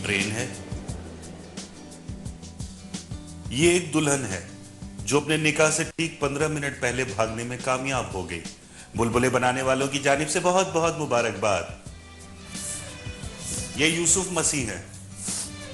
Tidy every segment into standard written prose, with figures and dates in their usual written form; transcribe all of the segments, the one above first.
Train है। ये एक दुल्हन है जो अपने निकाह से ठीक 15 मिनट पहले भागने में कामयाब हो गई। बुलबुले बनाने वालों की जानिब से बहुत बहुत मुबारकबाद। ये यूसुफ मसीह है।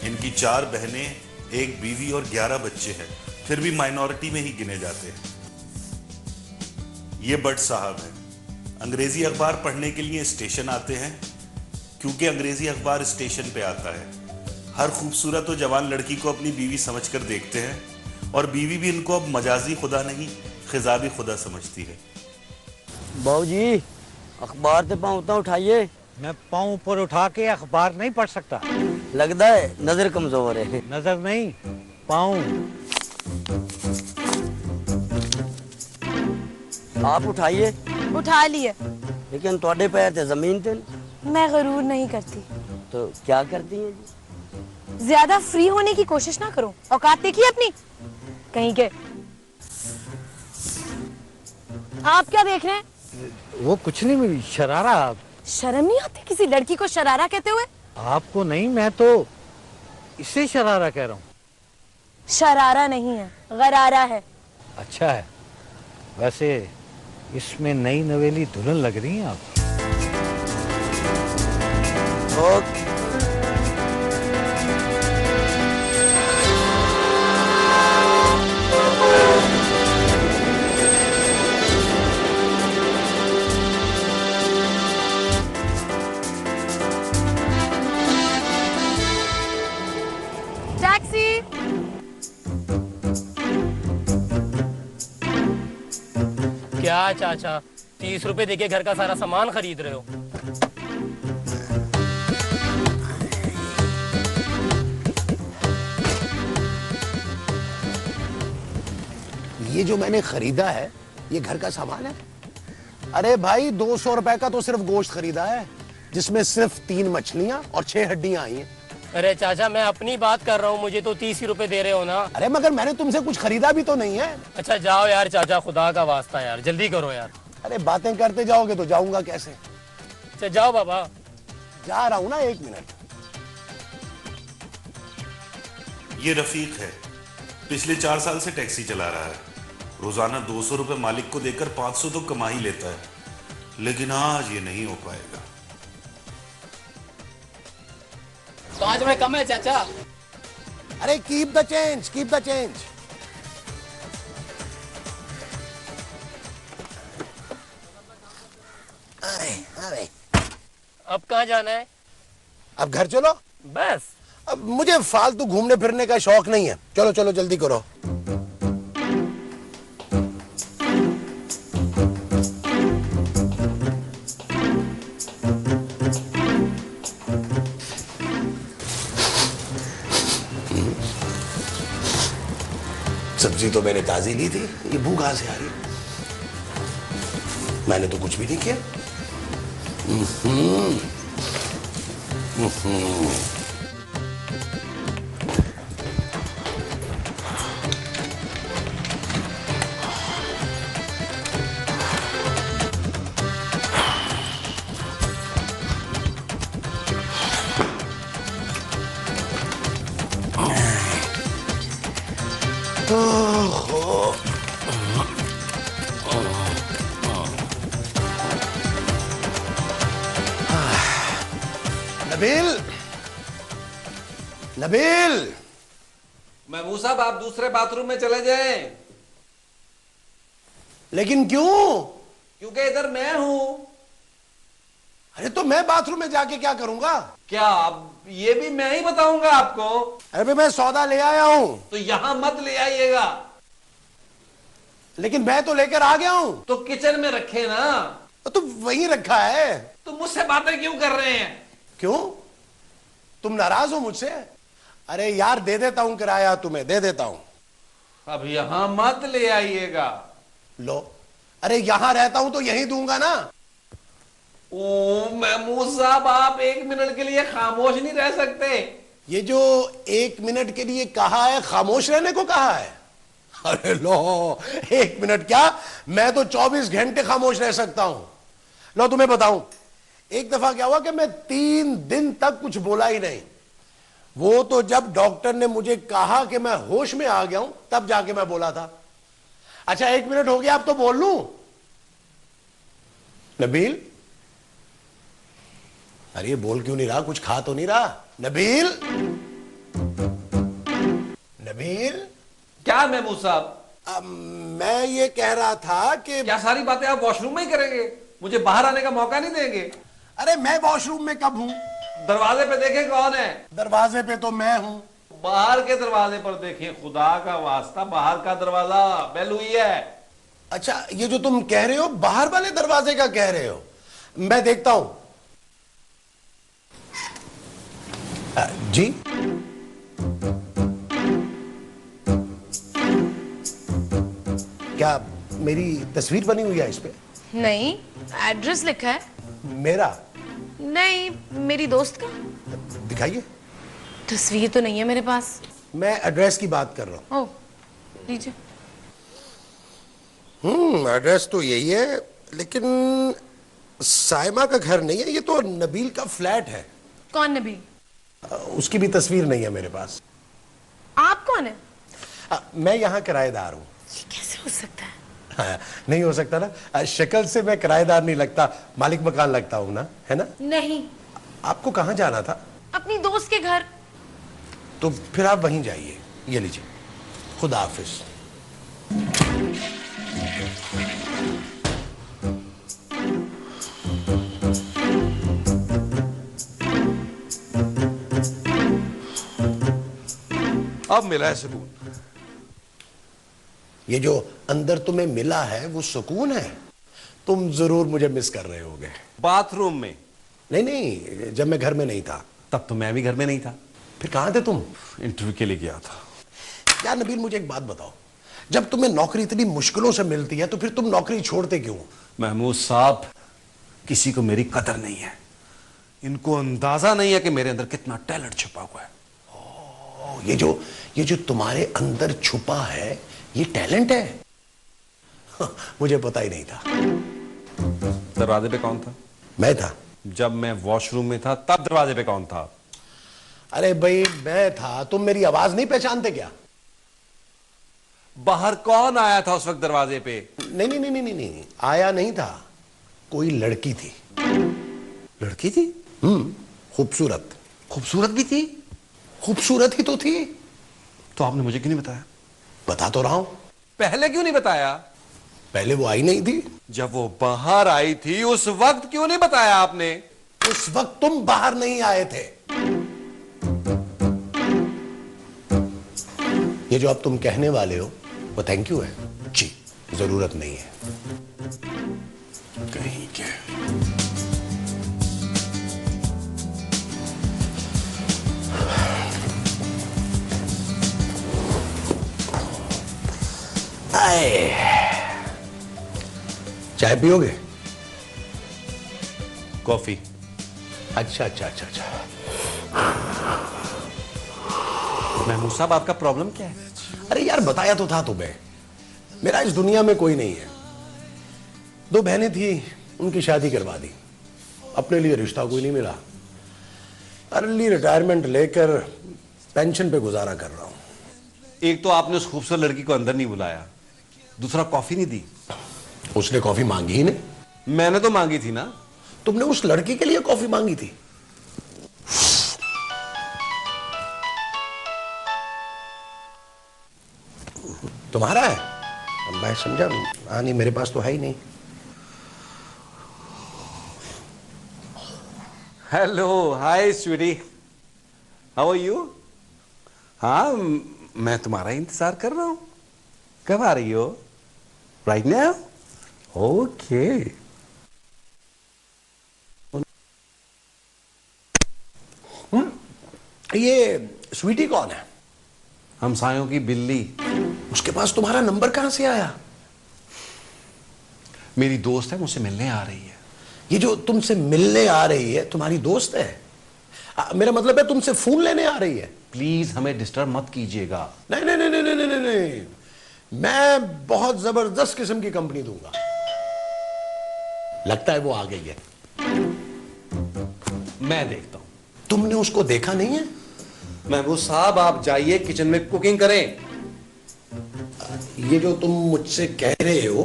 इनकी 4 बहनें, 1 बीवी और 11 बच्चे हैं, फिर भी माइनॉरिटी में ही गिने जाते हैं। ये बट साहब हैं। अंग्रेजी अखबार पढ़ने के लिए स्टेशन आते हैं, क्योंकि अंग्रेजी अखबार स्टेशन पे आता है। हर खूबसूरत और जवान लड़की को अपनी बीवी समझकर देखते हैं, और बीवी भी इनको अब मजाजी खुदा नहीं, खिजाबी खुदा समझती है। बाबूजी, अखबार से पाँव तो उठाइए। मैं पाँव ऊपर उठा के अखबार नहीं पढ़ सकता। लगता है नजर कमजोर है। नजर नहीं, पाँव। आप उठाइए। उठा लिए। लेकिन थोड़े पैर थे जमीन थे। मैं गरूर नहीं करती। तो क्या करती हैं जी? ज्यादा फ्री होने की कोशिश ना करो। औकात देखिए अपनी कहीं के। आप क्या देख रहे हैं? वो कुछ नहीं, शरारा। शर्म नहीं आती किसी लड़की को शरारा कहते हुए? आपको नहीं, मैं तो इसे शरारा कह रहा हूँ। शरारा नहीं है, गरारा है। अच्छा है। वैसे इसमें नई नवेली दुल्हन लग रही हैं आप। टैक्सी। क्या चाचा 30 रुपए देके घर का सारा सामान खरीद रहे हो? ये जो मैंने खरीदा है ये घर का सामान है। अरे भाई 200 रुपए का तो सिर्फ गोश्त खरीदा है, जिसमें सिर्फ 3 मछलियां और 6 हड्डियां आई हैं। अरे चाचा मैं अपनी बात कर रहा हूँ, मुझे तो 30 ही रुपए दे रहे हो ना। अरे मगर मैंने तुमसे कुछ खरीदा भी तो नहीं है। अच्छा जाओ यार चाचा, खुदा का वास्ता यार, जल्दी करो यार। अरे बातें करते जाओगे तो जाऊंगा कैसे? अच्छा जाओ बाबा। जा रहा हूं ना, 1 मिनट। ये रफीक है, पिछले 4 साल से टैक्सी चला रहा है। रोजाना 200 रुपए मालिक को देकर 500 तो कमा ही लेता है, लेकिन आज ये नहीं हो पाएगा। 5 में कम है चाचा। अरे keep the change, keep the change. अरे अब कहाँ जाना है? अब घर चलो। बस अब मुझे फालतू घूमने फिरने का शौक नहीं है। चलो चलो जल्दी करो। सब्जी तो मैंने ताजी ली थी, ये बू कहां से आ रही? मैंने तो कुछ भी नहीं किया। नबील, नबील। महमूद साहब आप दूसरे बाथरूम में चले जाएं। लेकिन क्यों? क्योंकि इधर मैं हूं। अरे तो मैं बाथरूम में जाके क्या करूंगा? क्या अब ये भी मैं ही बताऊंगा आपको? अरे भाई मैं सौदा ले आया हूं। तो यहां मत ले आइएगा। लेकिन मैं तो लेकर आ गया हूं। तो किचन में रखे ना। तो वहीं रखा है। तो मुझसे बातें क्यों कर रहे हैं? क्यों? तुम नाराज हो मुझसे? अरे यार दे देता हूं किराया, तुम्हें दे देता हूं। अब यहां मत ले आइएगा। लो, अरे यहां रहता हूं तो यहीं दूंगा ना। ओ महमूद साहब आप 1 मिनट के लिए खामोश नहीं रह सकते। ये जो 1 मिनट के लिए कहा है, खामोश रहने को कहा है? अरे लो, 1 मिनट क्या, मैं तो 24 घंटे खामोश रह सकता हूं। लो तुम्हें बताऊं, एक दफा क्या हुआ कि मैं 3 दिन तक कुछ बोला ही नहीं। वो तो जब डॉक्टर ने मुझे कहा कि मैं होश में आ गया हूं तब जाके मैं बोला था। अच्छा 1 मिनट हो गया, अब तो बोल लूं। नबील, अरे बोल क्यों नहीं रहा? कुछ खा तो नहीं रहा? नबील, नबील। क्या महमूद साहब? मैं ये कह रहा था कि क्या सारी बातें आप वॉशरूम में ही करेंगे? मुझे बाहर आने का मौका नहीं देंगे? अरे मैं वॉशरूम में कब हूं? दरवाजे पे देखें कौन है? दरवाजे पे तो मैं हूं। बाहर के दरवाजे पर देखिए, खुदा का वास्ता, बाहर का दरवाजा बेल हुई है। अच्छा, ये जो तुम कह रहे हो बाहर वाले दरवाजे का कह रहे हो? मैं देखता हूं। जी, क्या मेरी तस्वीर बनी हुई है इस पे? नहीं, एड्रेस लिखा है। मेरा? नहीं, मेरी दोस्त का। दिखाइए। तस्वीर तो नहीं है मेरे पास। मैं एड्रेस की बात कर रहा ओह, लीजिए। एड्रेस तो यही है, लेकिन साइमा का घर नहीं है, ये तो नबील का फ्लैट है। कौन नबील? उसकी भी तस्वीर नहीं है मेरे पास। आप कौन है? मैं यहाँ किराएदार हूँ। ये कैसे हो सकता है? हाँ, नहीं हो सकता ना, शक्ल से मैं किराएदार नहीं लगता, मालिक मकान लगता हूँ ना, है ना? नहीं। आपको कहाँ जाना था? अपनी दोस्त के घर। तो फिर आप वहीं जाइए। ये लीजिए, खुदा हाफिज। अब मिला है सुकून। ये जो अंदर तुम्हें मिला है वो सुकून है? तुम जरूर मुझे मिस कर रहे होगे। बाथरूम में? नहीं नहीं, जब मैं घर में नहीं था। तब तो मैं भी घर में नहीं था। फिर कहां थे तुम? इंटरव्यू के लिए गया था। यार नबील, मुझे एक बात बताओ, जब तुम्हें नौकरी इतनी मुश्किलों से मिलती है तो फिर तुम नौकरी छोड़ते क्यों? महमूद साहब, किसी को मेरी कदर नहीं है। इनको अंदाजा नहीं है कि मेरे अंदर कितना टैलेंट छुपा हुआ है। ये जो तुम्हारे अंदर छुपा है, ये टैलेंट है? मुझे पता ही नहीं था। दरवाजे पे कौन था? मैं था। जब मैं वॉशरूम में था तब दरवाजे पे कौन था? अरे भाई मैं था, तुम मेरी आवाज नहीं पहचानते क्या? बाहर कौन आया था उस वक्त दरवाजे पे? नहीं नहीं नहीं नहीं नहीं, आया नहीं था, कोई लड़की थी। लड़की थी? खूबसूरत। खूबसूरत भी थी? खूबसूरत ही तो थी। तो आपने मुझे क्यों नहीं बताया? बता तो रहा हूं। पहले क्यों नहीं बताया? पहले वो आई नहीं थी। जब वो बाहर आई थी उस वक्त क्यों नहीं बताया आपने? उस वक्त तुम बाहर नहीं आए थे। ये जो अब तुम कहने वाले हो वो थैंक यू है जी, जरूरत नहीं है। कहीं के आए, चाय पियोगे? कॉफी। अच्छा अच्छा अच्छा अच्छा। महमूद साहब, आपका प्रॉब्लम क्या है? अरे यार बताया तो था तुम्हें, मेरा इस दुनिया में कोई नहीं है। 2 बहनें थी, उनकी शादी करवा दी। अपने लिए रिश्ता कोई नहीं मिला। अर्ली रिटायरमेंट लेकर पेंशन पे गुजारा कर रहा हूं। एक तो आपने उस खूबसूरत लड़की को अंदर नहीं बुलाया, दूसरा कॉफी नहीं दी। उसने कॉफी मांगी ही नहीं। मैंने तो मांगी थी ना। तुमने उस लड़की के लिए कॉफी मांगी थी? तुम्हारा है? मैं समझा, नहीं मेरे पास तो है ही नहीं। Hello, hi sweetie, how are you? हाँ, मैं तुम्हारा इंतजार कर रहा हूं। कब आ रही हो? Right now? ओके। ये स्वीटी कौन है? हमसायों की बिल्ली। उसके पास तुम्हारा नंबर कहां से आया? मेरी दोस्त है, मुझसे मिलने आ रही है। ये जो तुमसे मिलने आ रही है तुम्हारी दोस्त है? मेरा मतलब है तुमसे फोन लेने आ रही है। प्लीज हमें डिस्टर्ब मत कीजिएगा। नहीं नहीं नहीं नहीं नहीं नहीं नहीं, मैं बहुत जबरदस्त किस्म की कंपनी दूंगा। लगता है वो आ गई है। मैं देखता हूं। तुमने उसको देखा नहीं है? महबूब साहब आप जाइए किचन में कुकिंग करें। ये जो तुम मुझसे कह रहे हो,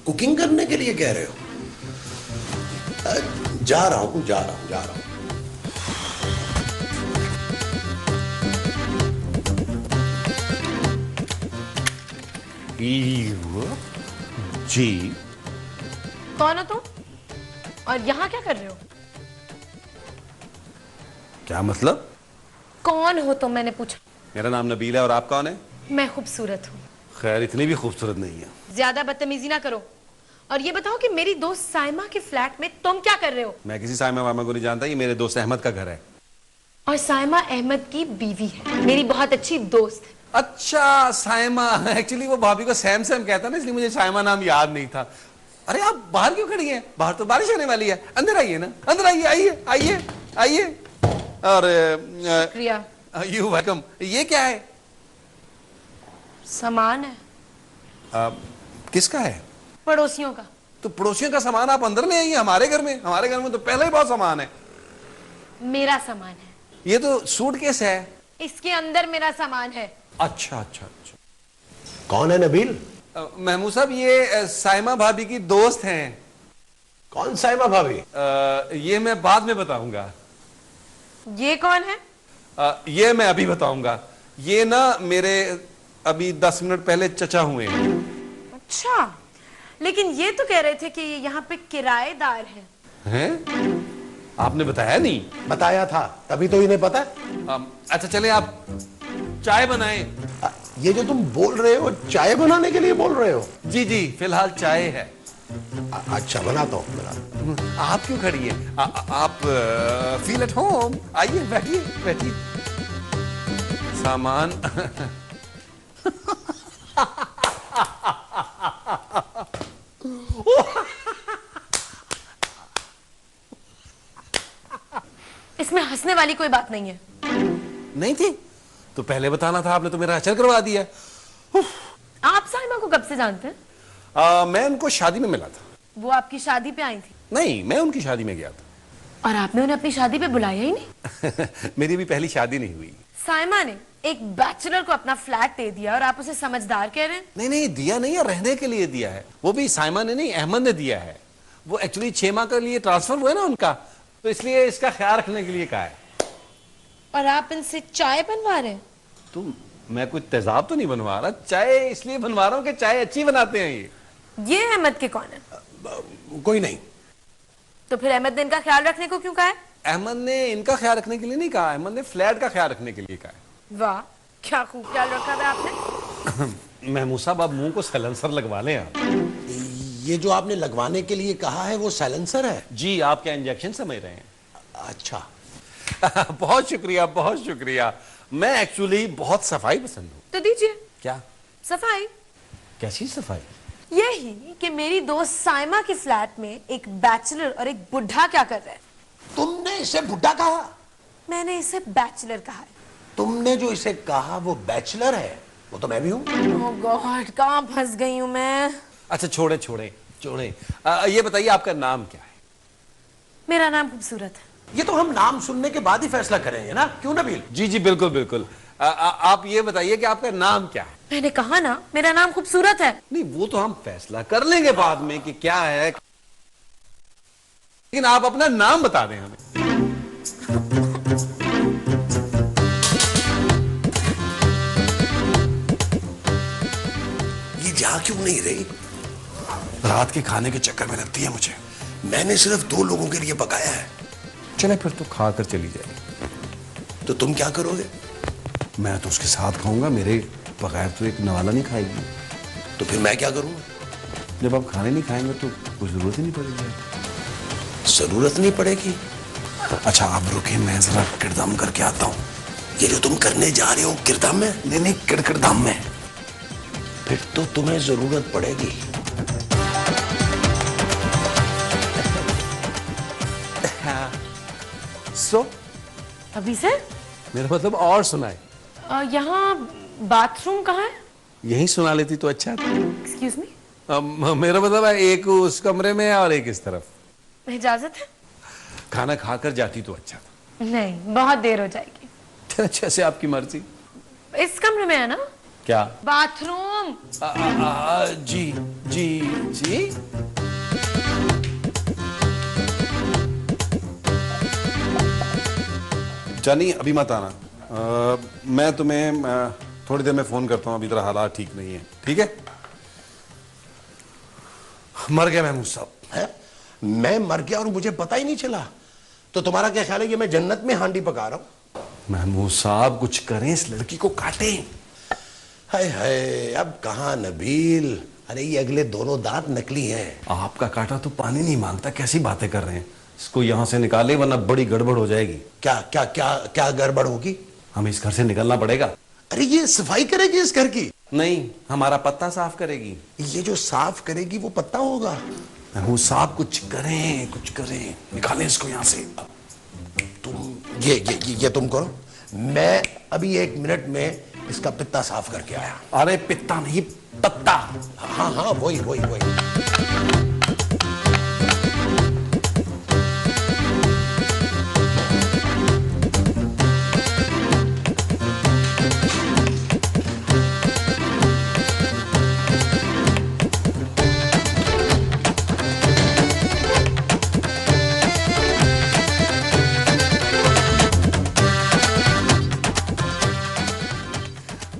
कुकिंग करने के लिए कह रहे हो? जा रहा हूं। जी कौन हो तुम और यहाँ क्या कर रहे हो? क्या मतलब? कौन हो तुम, मैंने पूछा। मेरा नाम नबील है और आप कौन है? मैं खूबसूरत हूँ। खैर इतनी भी खूबसूरत नहीं है। ज्यादा बदतमीजी ना करो और ये बताओ कि मेरी दोस्त साइमा के फ्लैट में तुम क्या कर रहे हो? मैं किसी साइमा वामा को नहीं जानता, ये मेरे दोस्त अहमद का घर है। और साइमा अहमद की बीवी है, मेरी बहुत अच्छी दोस्त है। अच्छा साइमा, एक्चुअली वो भाभी को सैम सैम कहता ना, इसलिए मुझे साइमा नाम याद नहीं था। अरे आप बाहर क्यों खड़ी हैं? बाहर तो बारिश होने वाली है, अंदर आइए ना, अंदर आइए, आइए आइए आइए। और प्रिया, यू वेलकम। ये क्या है? सामान है। किसका है? पड़ोसियों का। तो पड़ोसियों का सामान आप अंदर ले आइए हमारे घर में। हमारे घर में तो पहले ही बहुत सामान है। मेरा सामान है। ये तो सूटकेस है। इसके अंदर मेरा सामान है। अच्छा अच्छा अच्छा। कौन है नबील? महमूद साहब ये साइमा भाभी की दोस्त हैं। कौन साइमा भाभी? ये मैं बाद में बताऊंगा। ये कौन है? ये मैं अभी बताऊंगा। ये ना मेरे अभी 10 मिनट पहले चचा हुए हैं। अच्छा, लेकिन ये तो कह रहे थे कि यहाँ पे किराएदार हैं। आपने बताया नहीं? बताया था, तभी तो इन्हें पता है। अच्छा चले आप चाय बनाएं। ये जो तुम बोल रहे हो, चाय बनाने के लिए बोल रहे हो? जी जी, फिलहाल चाय है। अच्छा, बनाता हूँ। आप क्यों खड़ी हैं? आप फील एट होम। आइए बैठिए बैठिए। सामान इसमें हंसने वाली कोई बात नहीं है। नहीं थी तो पहले बताना था, आपने तो मेरा अचर करवा दिया। आप साइमा को कब से जानते हैं? मैं उनको शादी में मिला था। वो आपकी शादी पे आई थी? नहीं, मैं उनकी शादी में गया था। और आपने उन्हें अपनी शादी पे बुलाया ही नहीं? मेरी भी पहली शादी नहीं हुई। साइमा ने एक बैचलर को अपना फ्लैट दे दिया और आप उसे समझदार कह रहे हैं? नहीं नहीं, दिया नहीं है, रहने के लिए दिया है। वो भी साइमा ने नहीं, अहमद ने दिया है। वो एक्चुअली 6 माह के लिए ट्रांसफर हुआ ना उनका, तो इसलिए इसका ख्याल रखने के लिए कहा है। और आप इनसे चाय बनवा रहे हैं? तुम, मैं कोई तेजाब तो नहीं बनवा रहा, चाय इसलिए बनवा रहा हूँ कि चाय अच्छी बनाते हैं ये अहमद के कौन है? कोई नहीं। तो फिर अहमद ने इनका ख्याल रखने को क्यों कहा है? अहमद ने इनका ख्याल रखने के लिए नहीं कहा, अहमद ने फ्लैट का ख्याल रखने के लिए कहा है। वाह, क्या खूब ख्याल रखा था आपने। महमूद साहब, आप मुंह को सैलेंसर लगवा लें आप। ये जो आपने लगवाने के लिए कहा है वो साइलेंसर है? जी, आप क्या इंजेक्शन समझ रहे हैं? अच्छा। बहुत शुक्रिया, बहुत शुक्रिया। मैं एक्चुअली बहुत सफाई पसंद हूँ। तो दीजिए। क्या सफाई? कैसी सफाई? यही कि मेरी दोस्त साइमा के फ्लैट में एक बैचलर और एक बुढ़ा क्या कर रहे हैं। तुमने इसे बुढ़ा कहा? मैंने इसे बैचलर कहा है। तुमने जो इसे कहा वो बैचलर है, वो तो मैं भी हूँ। ओह गॉड, कहाँ फंस गई हूँ मैं। अच्छा छोड़े छोड़े छोड़े। ये बताइए आपका नाम क्या है? मेरा नाम खूबसूरत है। ये तो हम नाम सुनने के बाद ही फैसला करेंगे ना, क्यों नबील? जी जी बिल्कुल बिल्कुल। आप ये बताइए कि आपका नाम क्या है? मैंने कहा ना, मेरा नाम खूबसूरत है। नहीं, वो तो हम फैसला कर लेंगे बाद में कि क्या है, लेकिन आप अपना नाम बता दें हमें। ये जा क्यों नहीं रही? रात के खाने के चक्कर में लगती है मुझे। मैंने सिर्फ 2 लोगों के लिए पकाया है। चले फिर तो खाकर चली जाए। तो तुम क्या करोगे? मैं तो उसके साथ खाऊंगा, मेरे बगैर तो एक नवाला नहीं खाएगी। तो फिर मैं क्या करूंगा? जब आप खाने नहीं खाएंगे तो कुछ जरूरत ही नहीं पड़ेगी। जरूरत नहीं पड़ेगी? अच्छा आप रुके, मैं जरा किरदाम करके आता हूँ। ये जो तुम करने जा रहे हो किरदाम में? नहीं नहीं, किरदाम में। फिर तो तुम्हें जरूरत पड़ेगी। सो अभी से? मेरा मतलब और सुनाए। यहाँ बाथरूम कहाँ है? यही सुना लेती तो अच्छा था। Excuse me? मेरा मतलब है एक उस कमरे में है और एक इस तरफ। इजाजत है? खाना खाकर जाती तो अच्छा था। नहीं, बहुत देर हो जाएगी। जैसे आपकी मर्जी। इस कमरे में है ना? क्या? बाथरूम। जी जी जी। जानी अभी मत आना। मैं तुम्हें थोड़ी देर में फोन करता हूँ, अभी तेरा हालात ठीक नहीं है, ठीक है? मर गया महमूद साहब। है? मैं मर गया और मुझे पता ही नहीं चला? तो तुम्हारा क्या ख्याल है कि मैं जन्नत में हांडी पका रहा हूं? महमूद साहब कुछ करें, इस लड़की को काटें। हाय हाय, अब कहां नबील। अरे ये अगले दोनों दांत नकली हैं। आपका काटा तो पानी नहीं मांगता, कैसी बातें कर रहे हैं? इसको यहां से निकाले वरना बड़ी गड़बड़ हो जाएगी। क्या क्या क्या क्या गड़बड़ होगी? हमें इस घर से निकलना पड़ेगा। अरे ये सफाई करेगी इस घर की? नहीं, हमारा पत्ता साफ करेगी। ये जो साफ करेगी वो पत्ता होगा? महमूद साहब कुछ करें, कुछ करें, निकालें इसको यहां से। तुम ये तुम करो, मैं अभी 1 मिनट में इसका पित्ता साफ करके आया। अरे पित्ता नहीं, पत्ता। हाँ हाँ वही वही वही।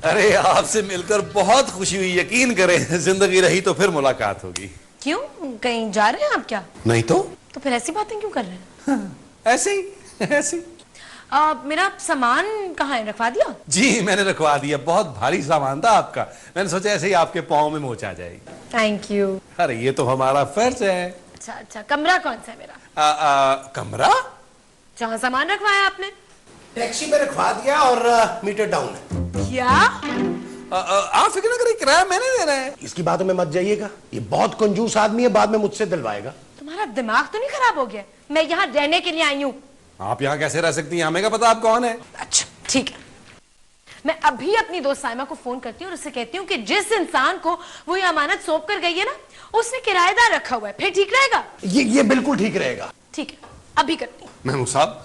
अरे आपसे मिलकर बहुत खुशी हुई, यकीन करें जिंदगी रही तो फिर मुलाकात होगी। क्यों, कहीं जा रहे हैं आप क्या? नहीं तो फिर ऐसी बातें क्यों कर रहे हैं? ऐसे ही ऐसे ही। मेरा सामान कहाँ है, रखवा दिया? जी मैंने रखवा दिया, बहुत भारी सामान था आपका, मैंने सोचा ऐसे ही आपके पाँव में मोच आ जाएगी। Thank you. अरे ये तो हमारा फर्ज है। अच्छा अच्छा, कमरा कौन सा है मेरा? कमरा जहाँ सामान रखवाया आपने? टैक्सी में रखवा दिया और मीटर डाउन है। क्या? आप फिक्र ना करिए, किराया मैंने देना है। इसकी बातों में मत जाइएगा, ये बहुत कंजूस आदमी है, बाद में मुझसे दिलवाएगा। तुम्हारा दिमाग तो नहीं खराब हो गया? मैं यहाँ रहने के लिए आई हूँ। आप यहाँ कैसे रह सकती हैं, हमें क्या पता आप कौन है? अच्छा ठीक है, मैं अभी अपनी दोस्त साइमा को फोन करती हूँ और उससे कहती हूँ कि जिस इंसान को वो ये अमानत सौंप कर गई है ना, उसने किराएदार रखा हुआ है। फिर ठीक रहेगा? ये बिल्कुल ठीक रहेगा। ठीक है, अभी करती हूँ। महमूद साहब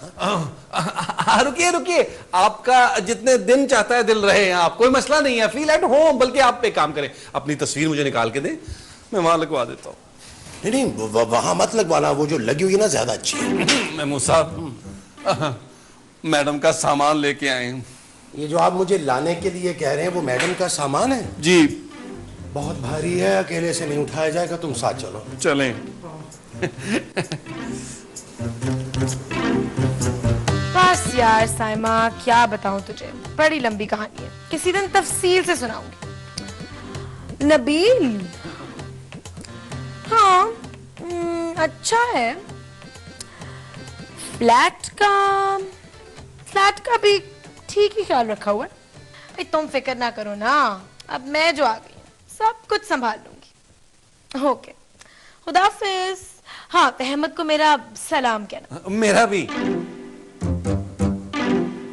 रुकिए रुकिए, आपका जितने दिन चाहता है दिल रहे हैं आप, कोई मसला नहीं है, फील एट होम। बल्कि आप एक काम करें, अपनी तस्वीर मुझे निकाल के दें, मैं वहां लगवा देता हूँ। नहीं वहां मत लगवाना, वो जो लगी हुई ना ज्यादा अच्छी है। महमूद साहब मैडम का सामान लेके आए हैं। ये जो आप मुझे लाने के लिए कह रहे हैं वो मैडम का सामान है? जी। बहुत भारी है, अकेले से नहीं उठाया जाएगा, तुम साथ चलो। चलें। बस यार साइमा, क्या बताऊं तुझे, बड़ी लंबी कहानी है, किसी दिन तफसील से सुनाऊंगी। नबील, हाँ अच्छा है, फ्लैट का भी ठीक ही ख्याल रखा हुआ है। भाई तुम फिक्र ना करो ना, अब मैं जो आ गई हूँ सब कुछ संभाल लूंगी। ओके, खुदाफिज। हाँ, अहमद को मेरा सलाम कहना। मेरा भी।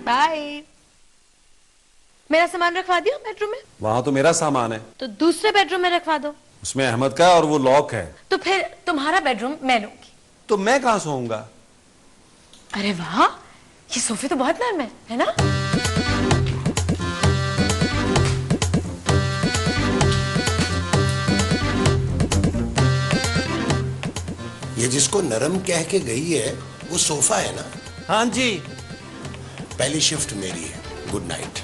बाय। मेरा सामान रखवा दिया बेडरूम में? वहां तो मेरा सामान है। तो दूसरे बेडरूम में रखवा दो। उसमें अहमद का और वो लॉक है। तो फिर तुम्हारा बेडरूम मैं लूंगी। तो मैं कहां सोऊंगा? अरे वाह, ये सोफे तो बहुत नरम है ना? ये जिसको नरम कह के गई है वो सोफा है ना? हाँ जी। पहली शिफ्ट मेरी है, गुड नाइट।